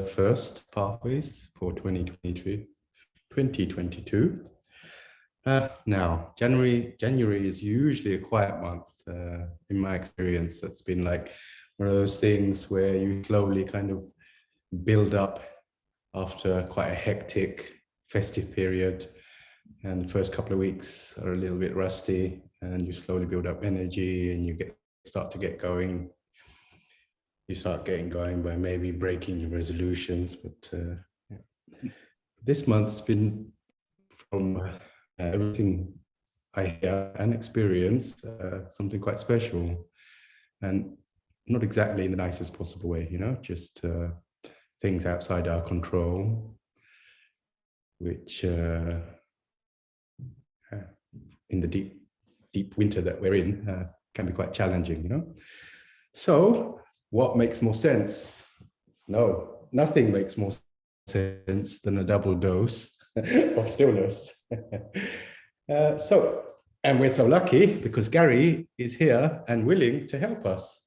first pathways for 2022. Now, January is usually a quiet month. In my experience, that's been like one of those things where you slowly kind of build up after quite a hectic festive period. And the first couple of weeks are a little bit rusty, and you slowly build up energy, and you start to get going. You start getting going by maybe breaking your resolutions, but this month's been, from everything I hear and experience, something quite special, and not exactly in the nicest possible way, just things outside our control, which in the deep winter that we're in can be quite challenging, So what makes more sense? No, nothing makes more sense than a double dose of stillness. And we're so lucky because Gary is here and willing to help us.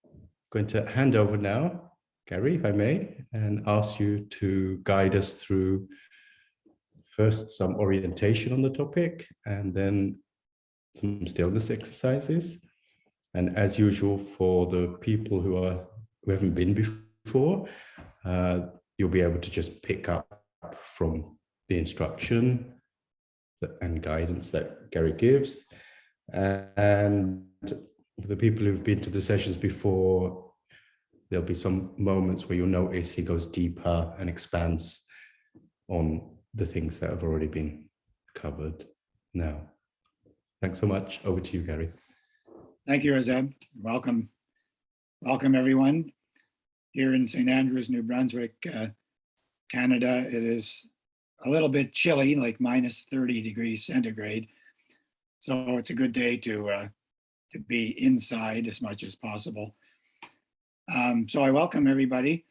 I'm going to hand over now, Gary, if I may, and ask you to guide us through first some orientation on the topic, and then some stillness exercises. And as usual, for the people who haven't been before, you'll be able to just pick up from the instruction and guidance that Gary gives. And the people who've been to the sessions before, there'll be some moments where you'll notice he goes deeper and expands on the things that have already been covered now. Thanks so much. Over to you, Gary. Thank you, Rahzeb. Welcome, everyone. Here in St. Andrews, New Brunswick, Canada, it is a little bit chilly, like minus 30 degrees centigrade. So it's a good day to be inside as much as possible. So I welcome everybody.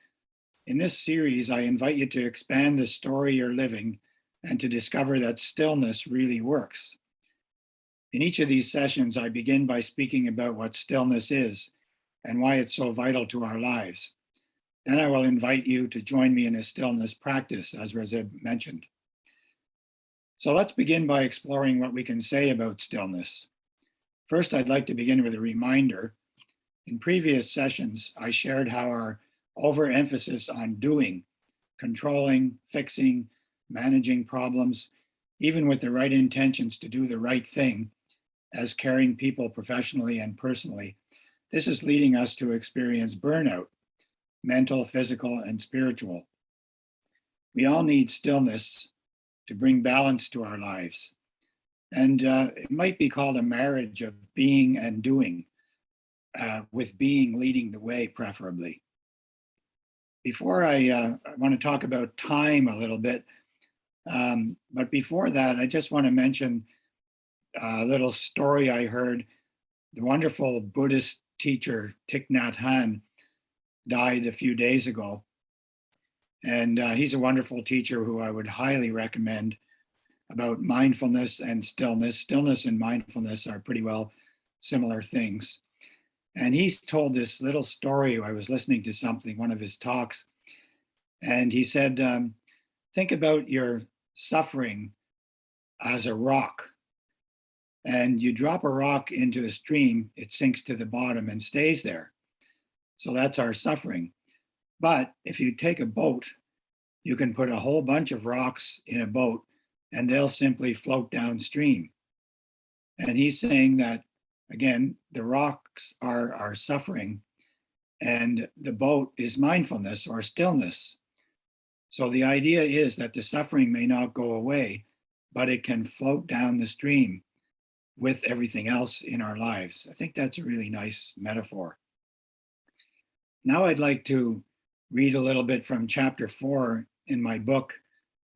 In this series, I invite you to expand the story you're living and to discover that stillness really works. In each of these sessions, I begin by speaking about what stillness is and why it's so vital to our lives. Then I will invite you to join me in a stillness practice, as Rahzeb mentioned. So let's begin by exploring what we can say about stillness. First, I'd like to begin with a reminder. In previous sessions, I shared how our overemphasis on doing, controlling, fixing, managing problems, even with the right intentions to do the right thing, as caring people professionally and personally, this is leading us to experience burnout, mental, physical, and spiritual. We all need stillness to bring balance to our lives. And it might be called a marriage of being and doing, with being leading the way, preferably. Before I want to talk about time a little bit, but before that, I just want to mention a little story I heard. The wonderful Buddhist teacher, Thich Nhat Hanh, died a few days ago. And he's a wonderful teacher who I would highly recommend about mindfulness and stillness. Stillness and mindfulness are pretty well similar things. And he's told this little story. I was listening to one of his talks, and he said, think about your suffering as a rock. And you drop a rock into a stream, it sinks to the bottom and stays there. So that's our suffering. But if you take a boat, you can put a whole bunch of rocks in a boat and they'll simply float downstream. And he's saying that, again, the rocks are our suffering and the boat is mindfulness or stillness. So the idea is that the suffering may not go away, but it can float down the stream with everything else in our lives. I think that's a really nice metaphor. Now I'd like to read a little bit from chapter 4 in my book,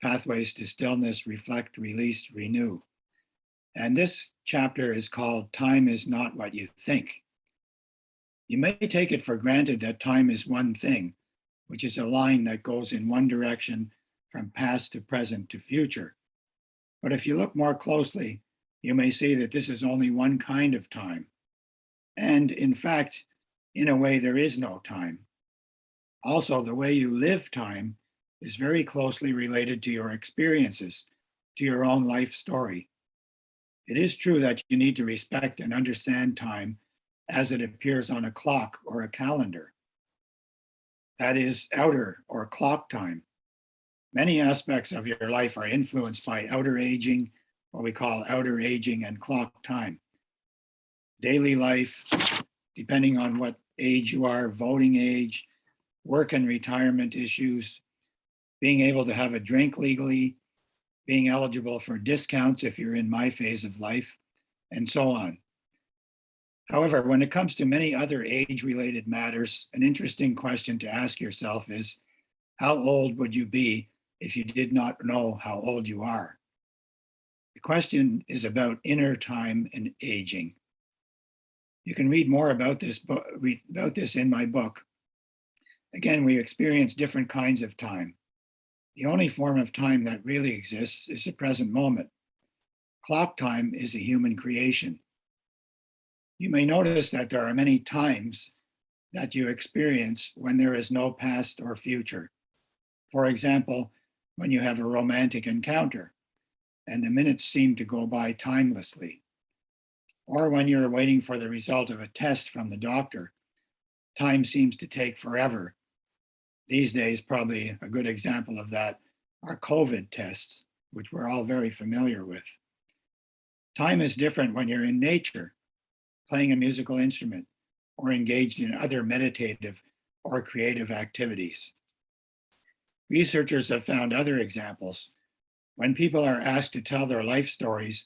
Pathways to Stillness, Reflect, Release, Renew. And this chapter is called Time is Not What You Think. You may take it for granted that time is one thing, which is a line that goes in one direction from past to present to future. But if you look more closely, you may see that this is only one kind of time. And in fact, in a way, there is no time. Also, the way you live time is very closely related to your experiences, to your own life story. It is true that you need to respect and understand time as it appears on a clock or a calendar. That is outer or clock time. Many aspects of your life are influenced by outer aging, what we call outer aging and clock time. Daily life, depending on what age you are, voting age, work and retirement issues, being able to have a drink legally, being eligible for discounts if you're in my phase of life, and so on. However, when it comes to many other age-related matters, an interesting question to ask yourself is, how old would you be if you did not know how old you are? The question is about inner time and aging. You can read more about this in my book. Again, we experience different kinds of time. The only form of time that really exists is the present moment. Clock time is a human creation. You may notice that there are many times that you experience when there is no past or future. For example, when you have a romantic encounter and the minutes seem to go by timelessly. Or when you're waiting for the result of a test from the doctor, time seems to take forever. These days, probably a good example of that are COVID tests, which we're all very familiar with. Time is different when you're in nature, playing a musical instrument, or engaged in other meditative or creative activities. Researchers have found other examples. When people are asked to tell their life stories,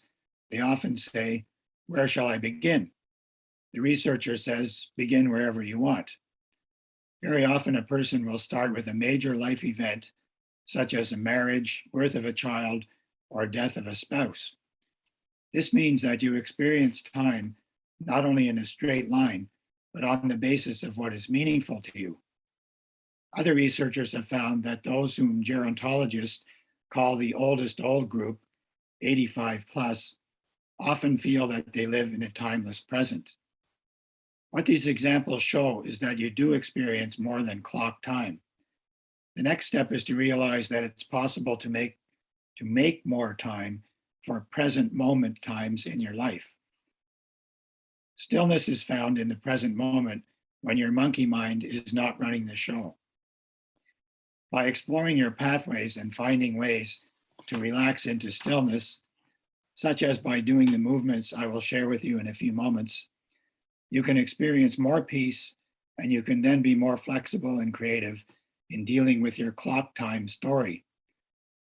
they often say, "Where shall I begin?" The researcher says, "Begin wherever you want." Very often a person will start with a major life event, such as a marriage, birth of a child, or death of a spouse. This means that you experience time not only in a straight line, but on the basis of what is meaningful to you. Other researchers have found that those whom gerontologists call the oldest old group, 85 plus, often feel that they live in a timeless present. What these examples show is that you do experience more than clock time. The next step is to realize that it's possible to make more time for present moment times in your life. Stillness is found in the present moment when your monkey mind is not running the show. By exploring your pathways and finding ways to relax into stillness, such as by doing the movements I will share with you in a few moments, you can experience more peace, and you can then be more flexible and creative in dealing with your clock time story.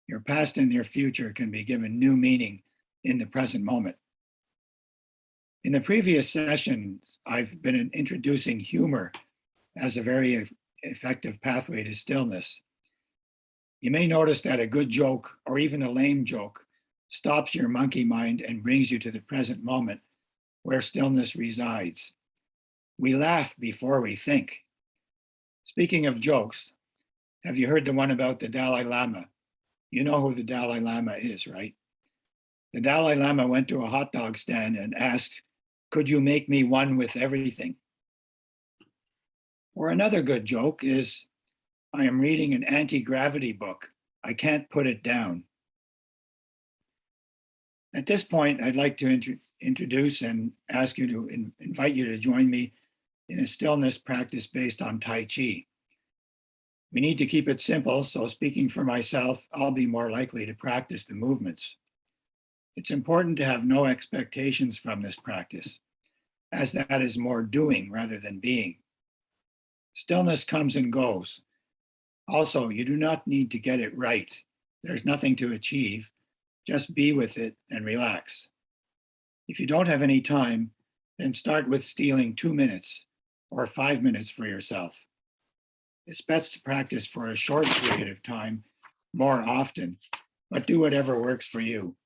Your past and your future can be given new meaning in the present moment. In the previous sessions, I've been introducing humor as a very effective pathway to stillness. You may notice that a good joke or even a lame joke stops your monkey mind and brings you to the present moment where stillness resides. We laugh before we think. Speaking of jokes, have you heard the one about the Dalai Lama? You know who the Dalai Lama is, right? The Dalai Lama went to a hot dog stand and asked, "Could you make me one with everything?" Or another good joke is, "I am reading an anti-gravity book. I can't put it down." At this point, I'd like to introduce and ask you to invite you to join me in a stillness practice based on Tai Chi. We need to keep it simple, so speaking for myself, I'll be more likely to practice the movements. It's important to have no expectations from this practice, as that is more doing rather than being. Stillness comes and goes. Also, you do not need to get it right. There's nothing to achieve. Just be with it and relax. If you don't have any time, then start with stealing 2 minutes or 5 minutes for yourself. It's best to practice for a short period of time more often, but do whatever works for you.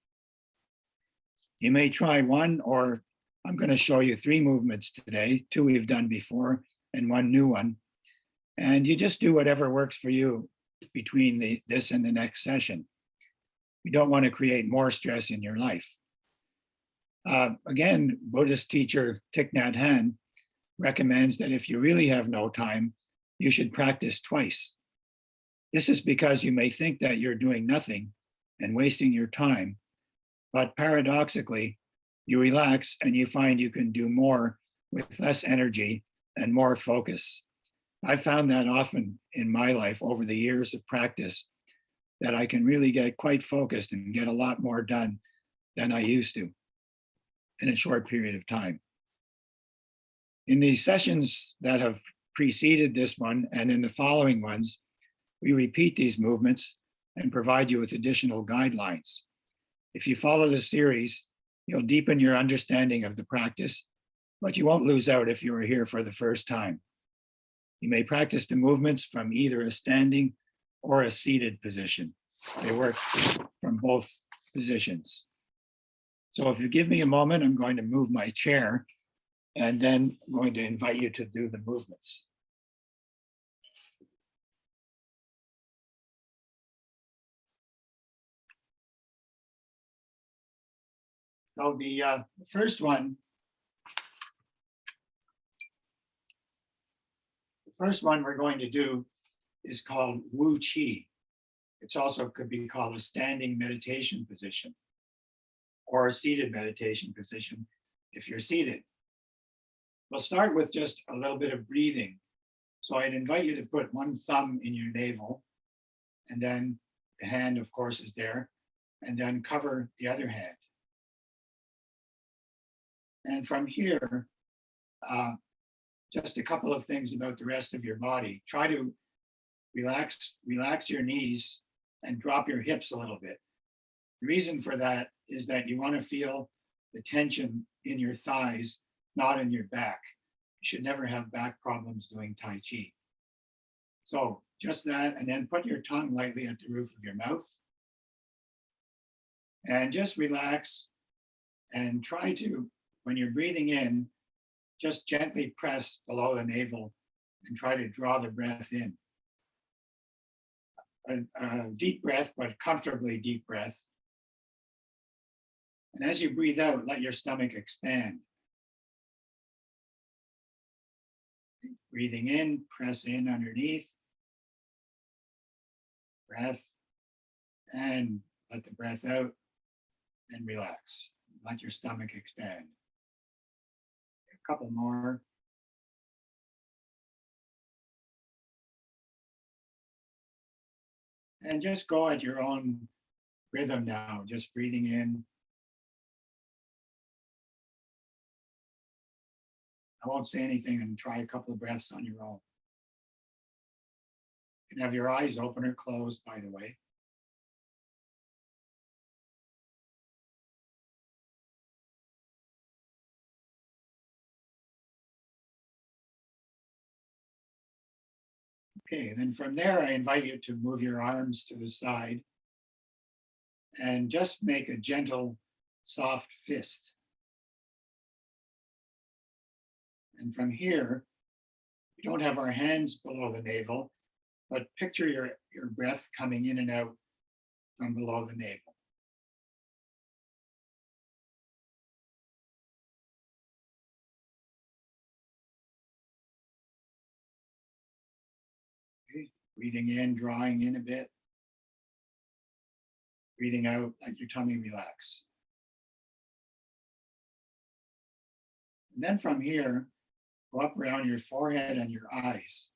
You may try one, or I'm going to show you 3 movements today, 2 we've done before and 1 new one. And you just do whatever works for you between this and the next session. You don't want to create more stress in your life. Again, Buddhist teacher Thich Nhat Hanh recommends that if you really have no time, you should practice twice. This is because you may think that you're doing nothing and wasting your time, but paradoxically, you relax and you find you can do more with less energy and more focus. I found that often in my life over the years of practice, that I can really get quite focused and get a lot more done than I used to in a short period of time. In these sessions that have preceded this one and in the following ones, we repeat these movements and provide you with additional guidelines. If you follow the series, you'll deepen your understanding of the practice, but you won't lose out if you are here for the first time. You may practice the movements from either a standing or a seated position. They work from both positions. So if you give me a moment, I'm going to move my chair and then I'm going to invite you to do the movements. So the first one we're going to do is called Wu Qi. It's also could be called a standing meditation position or a seated meditation position if you're seated. We'll start with just a little bit of breathing. So I'd invite you to put one thumb in your navel, and then the hand, of course, is there, and then cover the other hand. And from here, just a couple of things about the rest of your body. Try to relax your knees and drop your hips a little bit. The reason for that is that you want to feel the tension in your thighs, not in your back. You should never have back problems doing Tai Chi. So just that, and then put your tongue lightly at the roof of your mouth. And just relax and try to, when you're breathing in, just gently press below the navel and try to draw the breath in. A deep breath, but comfortably deep breath. And as you breathe out, let your stomach expand. Breathing in, press in underneath. Breath, and let the breath out and relax. Let your stomach expand. A couple more. And just go at your own rhythm now, just breathing in. I won't say anything and try a couple of breaths on your own. You can have your eyes open or closed, by the way. Okay, then from there, I invite you to move your arms to the side and just make a gentle, soft fist. And from here, we don't have our hands below the navel, but picture your breath coming in and out from below the navel. Okay. Breathing in, drawing in a bit. Breathing out, let your tummy relax. And then from here, go up around your forehead and your eyes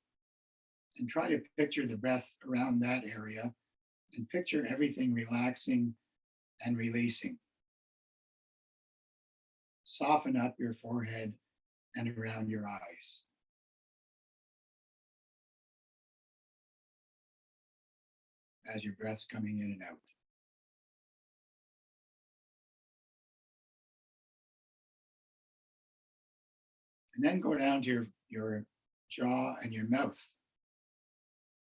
and try to picture the breath around that area and picture everything relaxing and releasing. Soften up your forehead and around your eyes. As your breath's coming in and out. And then go down to your jaw and your mouth.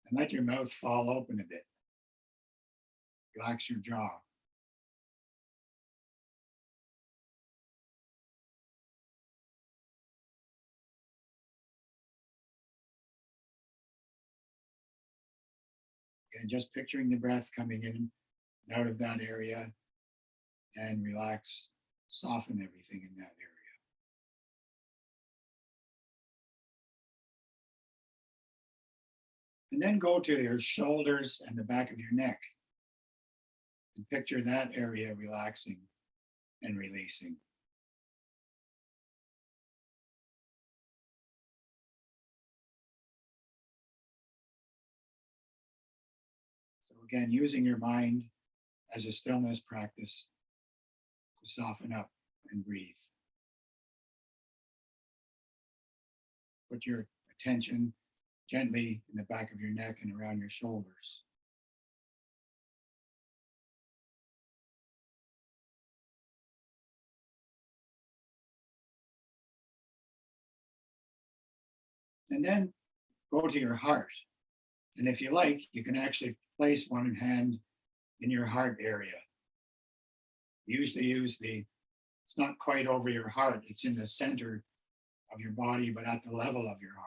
And let your mouth fall open a bit. Relax your jaw. And just picturing the breath coming in and out of that area, and relax, soften everything in that area. And then go to your shoulders and the back of your neck. And picture that area relaxing and releasing. So again, using your mind as a stillness practice to soften up and breathe. Put your attention gently in the back of your neck and around your shoulders. And then go to your heart. And if you like, you can actually place one hand in your heart area. Usually use it's not quite over your heart, it's in the center of your body, but at the level of your heart.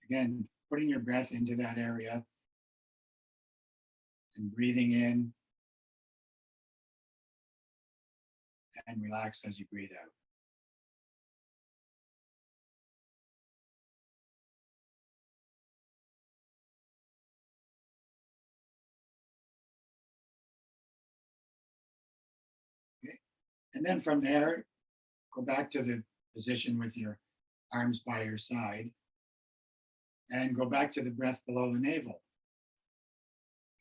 Again, putting your breath into that area and breathing in and relax as you breathe out. Okay. And then from there, go back to the position with your arms by your side and go back to the breath below the navel.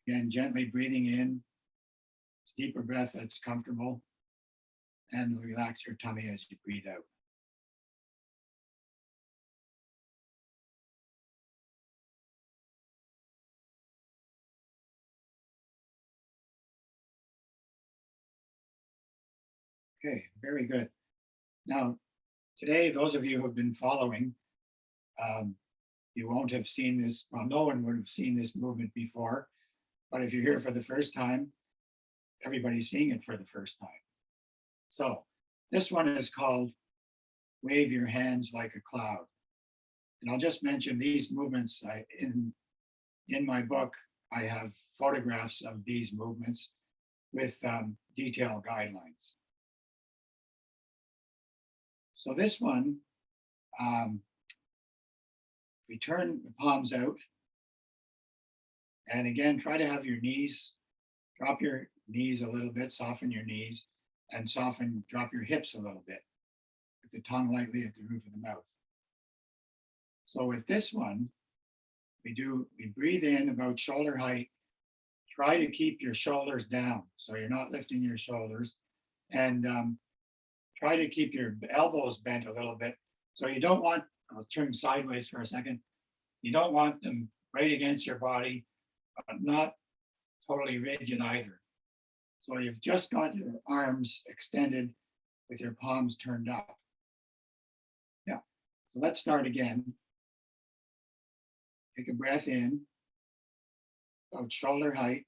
Again, gently breathing in, deeper breath that's comfortable, and relax your tummy as you breathe out. Okay, very good. Now, today, those of you who have been following, you won't have seen this, well, no one would have seen this movement before, but if you're here for the first time, everybody's seeing it for the first time. So this one is called Wave Your Hands Like a Cloud. And I'll just mention these movements. In my book, I have photographs of these movements with detailed guidelines. So this one, we turn the palms out. And again, try to have your knees, drop your knees a little bit, soften your knees, and drop your hips a little bit, with the tongue lightly at the roof of the mouth. So with this one, we breathe in about shoulder height. Try to keep your shoulders down, so you're not lifting your shoulders, and try to keep your elbows bent a little bit. So you don't want, I'll turn sideways for a second. You don't want them right against your body, but not totally rigid either. So you've just got your arms extended with your palms turned up. Yeah, so let's start again. Take a breath in, about shoulder height,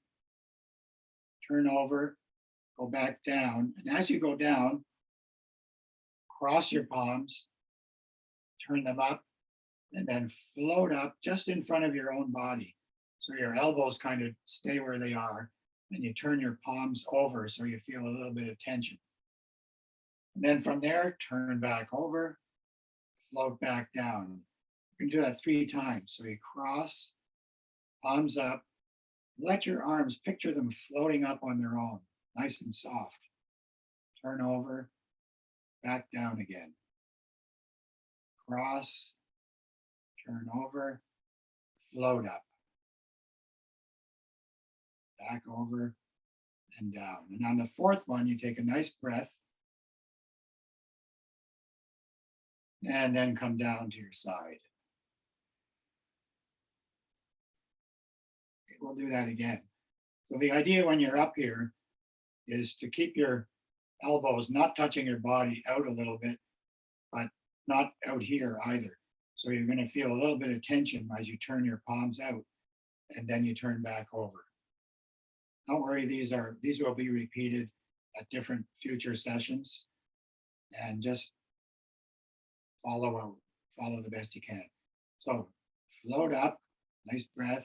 turn over, go back down. And as you go down, cross your palms, turn them up, and then float up just in front of your own body. So your elbows kind of stay where they are, and you turn your palms over so you feel a little bit of tension. And then from there, turn back over, float back down. You can do that 3 times. So you cross, palms up, let your arms, picture them floating up on their own, nice and soft. Turn over, back down again. Cross, turn over, float up. Back over and down. And on the 4th one, you take a nice breath and then come down to your side. Okay, we'll do that again. So the idea when you're up here is to keep your elbows not touching your body out a little bit, but not out here either. So you're going to feel a little bit of tension as you turn your palms out and then you turn back over. Don't worry, these will be repeated at different future sessions, and just follow the best you can. So float up, nice breath,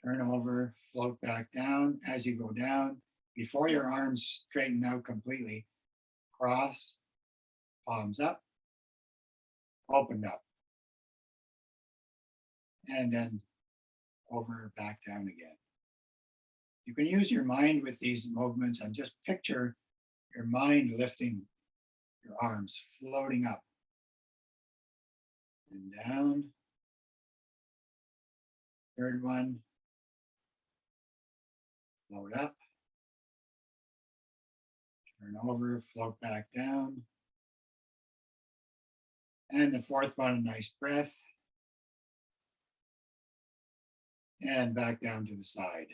turn over, float back down. As you go down, before your arms straighten out completely, cross, palms up, opened up. And then over, back down again. You can use your mind with these movements and just picture your mind lifting your arms, floating up and down. Third one, float up, turn over, float back down. And the fourth one, a nice breath. And back down to the side.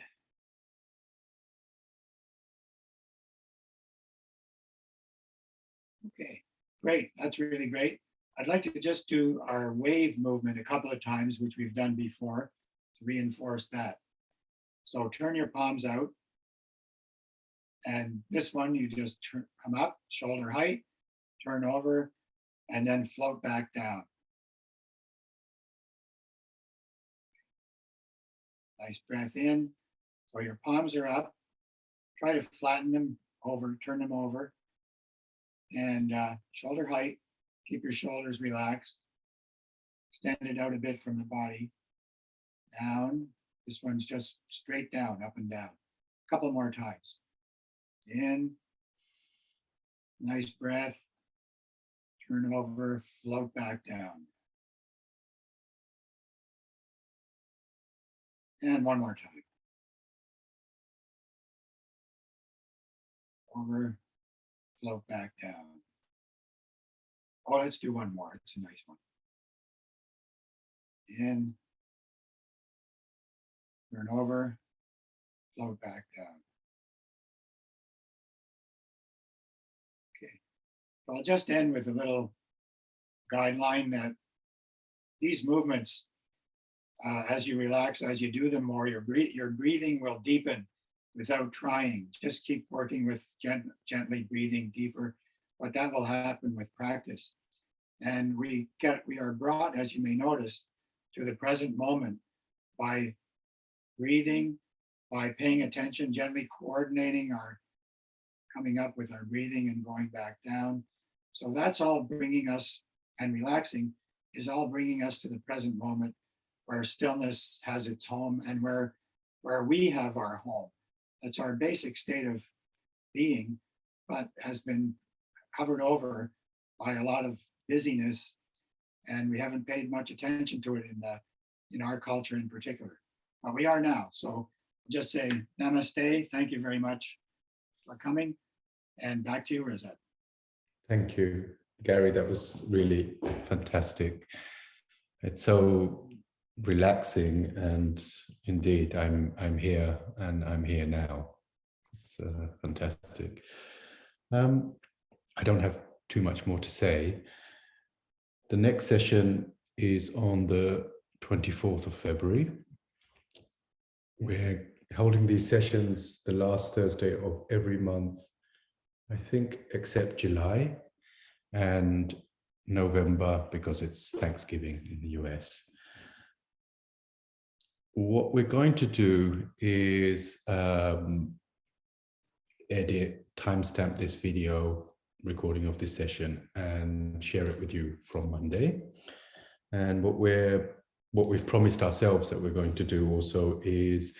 Okay, great. That's really great. I'd like to just do our wave movement a couple of times, which we've done before, to reinforce that. So turn your palms out. And this one, you just come up, shoulder height, turn over, and then float back down. Nice breath in. So your palms are up. Try to flatten them over, turn them over. And shoulder height, keep your shoulders relaxed. Extend it out a bit from the body. Down. This one's just straight down, up and down. A couple more times. In. Nice breath. Turn over, float back down. And one more time. Over, float back down. Oh, let's do one more. It's a nice one. In, turn over, float back down. Okay. So I'll just end with a little guideline that these movements, as you relax, as you do them more, your breathing will deepen without trying. Just keep working with gently breathing deeper, but that will happen with practice. And we are brought, as you may notice, to the present moment by breathing, by paying attention, gently coordinating our coming up with our breathing and going back down. So that's all bringing us, and relaxing is all bringing us to the present moment where stillness has its home and where we have our home. That's our basic state of being, but has been covered over by a lot of busyness, and we haven't paid much attention to it in our culture in particular. But we are now. So just say namaste. Thank you very much for coming. And back to you, Rahzeb. Thank you, Gary. That was really fantastic. It's so relaxing, and indeed, I'm here and I'm here now. It's fantastic. I don't have too much more to say. The next session is on the 24th of February. We're holding these sessions the last Thursday of every month, I think, except July and November, because it's Thanksgiving in the US. What we're going to do is edit, timestamp this video recording of this session and share it with you from Monday. And what we've promised ourselves that we're going to do also is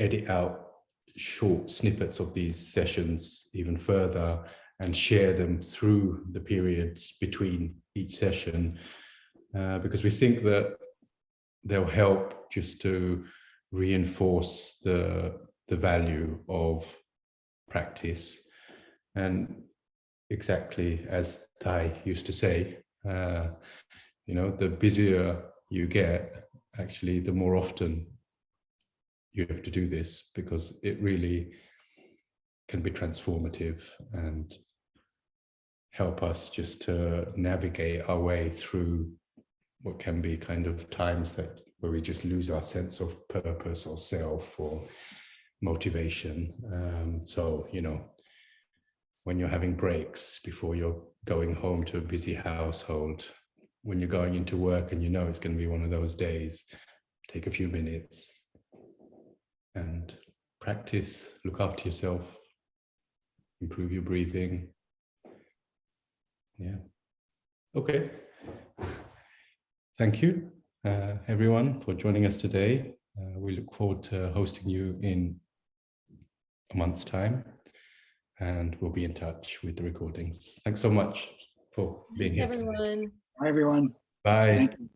edit out short snippets of these sessions even further and share them through the periods between each session, because we think that they'll help just to reinforce the value of practice. And exactly as Thai used to say, the busier you get, actually, the more often you have to do this, because it really can be transformative and help us just to navigate our way through what can be kind of times where we just lose our sense of purpose or self or motivation. So, when you're having breaks before you're going home to a busy household, when you're going into work and it's going to be one of those days, take a few minutes and practice, look after yourself, improve your breathing. Yeah. Okay. Thank you, everyone, for joining us today. We look forward to hosting you in a month's time, and we'll be in touch with the recordings. Thanks so much for being Thanks, here. everyone. Hi, everyone. Bye. Thank you.